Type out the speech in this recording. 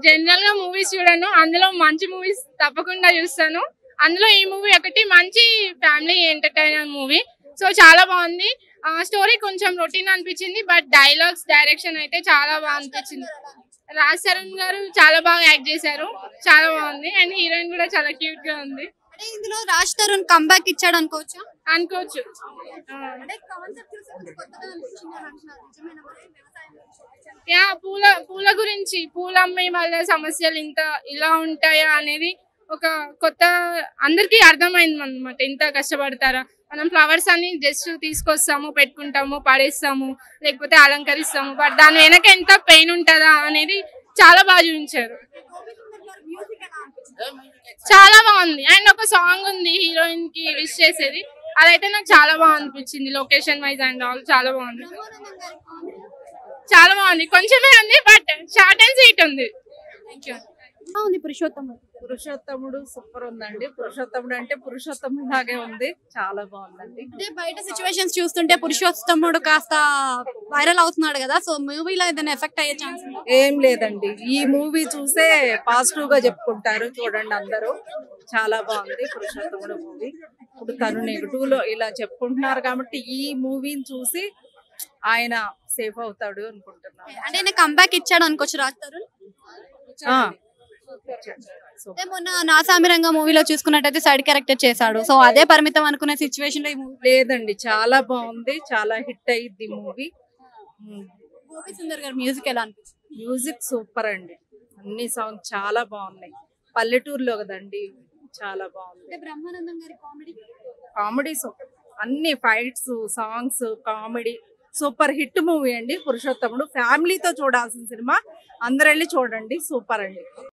General గా movies చూడను, అందులో మంచి మూవీస్ తప్పకుండా చూస్తాను. అందులో ఈ మూవీ ఒకటి మంచి ఫ్యామిలీ ఎంటర్టైనర్ మూవీ. సో చాలా బాగుంది. స్టోరీ కొంచెం రొటీన్ అనిపించింది, బట్ డైలాగ్స్ డైరెక్షన్ అయితే చాలా బాగా అనిపించింది. రాజ్ తరుణ్ గారు చాలా బాగా యాక్ట్ చేశారు, చాలా బాగుంది. అండ్ హీరోయిన్ కూడా చాలా క్యూట్ గా ఉంది. అంటే ఇందులో రాజ్ తరుణ్ కంబ్యాక్ ఇచ్చాడు అనుకోవచ్చా? అనుకోవచ్చు. అంటే కాన్సెప్ట్ చూసి కొంచెం కొత్తగా అనిపించింది అని అంటున్నారు. నిజమేనా మరి? వ్యవసాయం గురించి యా, పూల గురించి, పూల అమ్మే వాళ్ళ సమస్యలు ఇలా ఉంటాయా అనేది ఒక కొత్త అందరికి అర్థమైంది అనమాట. ఇంత కష్టపడతారా, మనం ఫ్లవర్స్ అన్ని జస్ట్ తీసుకొస్తాము, పెట్టుకుంటాము, పడేస్తాము, లేకపోతే అలంకరిస్తాము, బట్ దాని వెనక ఎంత పెయిన్ ఉంటుందా అనేది చాలా బాగా చూపించారు. మ్యూజిక్ ఎలా అనిపించింది? చాలా బాగుంది. అండ్ ఒక సాంగ్ ఉంది హీరోయిన్ కి విష్ చేసేది, అదైతే నాకు చాలా బాగా అనిపించింది. లొకేషన్ వైజ్ అండ్ ఆల్ చాలా బాగుంది. బ్రహ్మానందం గారి కామెడీ చాలా బాగుంది. కొంచెమే ఉంది, బట్ షార్ట్ అండ్ స్వీట్ ఉంది. Thank you. ఎలా ఉంది పురుషోత్తముడు? పురుషోత్తముడు సూపర్ ఉందండి. పురుషోత్తముడు అంటే పురుషోత్తముడు లాగే ఉంది, చాలా బాగుందండి. అంటే బయట సిచ్యువేషన్స్ చూస్తుంటే పురుషోత్తముడు కాస్త వైరల్ అవుతున్నాడు కదా, సో మూవీలో ఏదైనా ఎఫెక్ట్ అయ్యే ఛాన్స్ ఉందా? ఏం లేదండి, ఈ మూవీ చూసే పాజిటివ్ గా చెప్పుకుంటారు. చూడండి అందరూ, చాలా బాగుంది పురుషోత్తముడు మూవీ. ఇప్పుడు తను నెగిటివ్ లో ఇలా చెప్పుకుంటున్నారు కాబట్టి ఈ మూవీని చూసి ఆయన సేఫ్ అవుతాడు అనుకుంటున్నాను. అంటే ఆయన కంబ్యాక్ ఇచ్చాడు అనుకోవచ్చు రాజ్ తరుణ్. ఆ, అంటే మొన్న నా సామిరంగా మూవీలో చూసుకున్నట్టయితే సైడ్ క్యారెక్టర్ చేశాడు, సో అదే పరిమితం అనుకునే సిచ్యువేషన్ లో ఈ మూవీ. లేదండి, చాలా బాగుంది, చాలా హిట్ అయ్యిద్ది మూవీ. గోపి సుందర్ గారి మ్యూజిక్ ఎలా అనిపించింది? మ్యూజిక్ సూపర్ అండి, అన్ని సాంగ్స్ చాలా బాగున్నాయి. పల్లెటూరులో కదండి, చాలా బాగుంది. అంటే బ్రహ్మానందం గారి కామెడీ కామెడీ సూపర్, అన్ని fights, songs, comedy super hit movie అండి పురుషోత్తముడు. ఫ్యామిలీతో చూడాల్సిన సినిమా, అందరు వెళ్ళి చూడండి, సూపర్ అండి.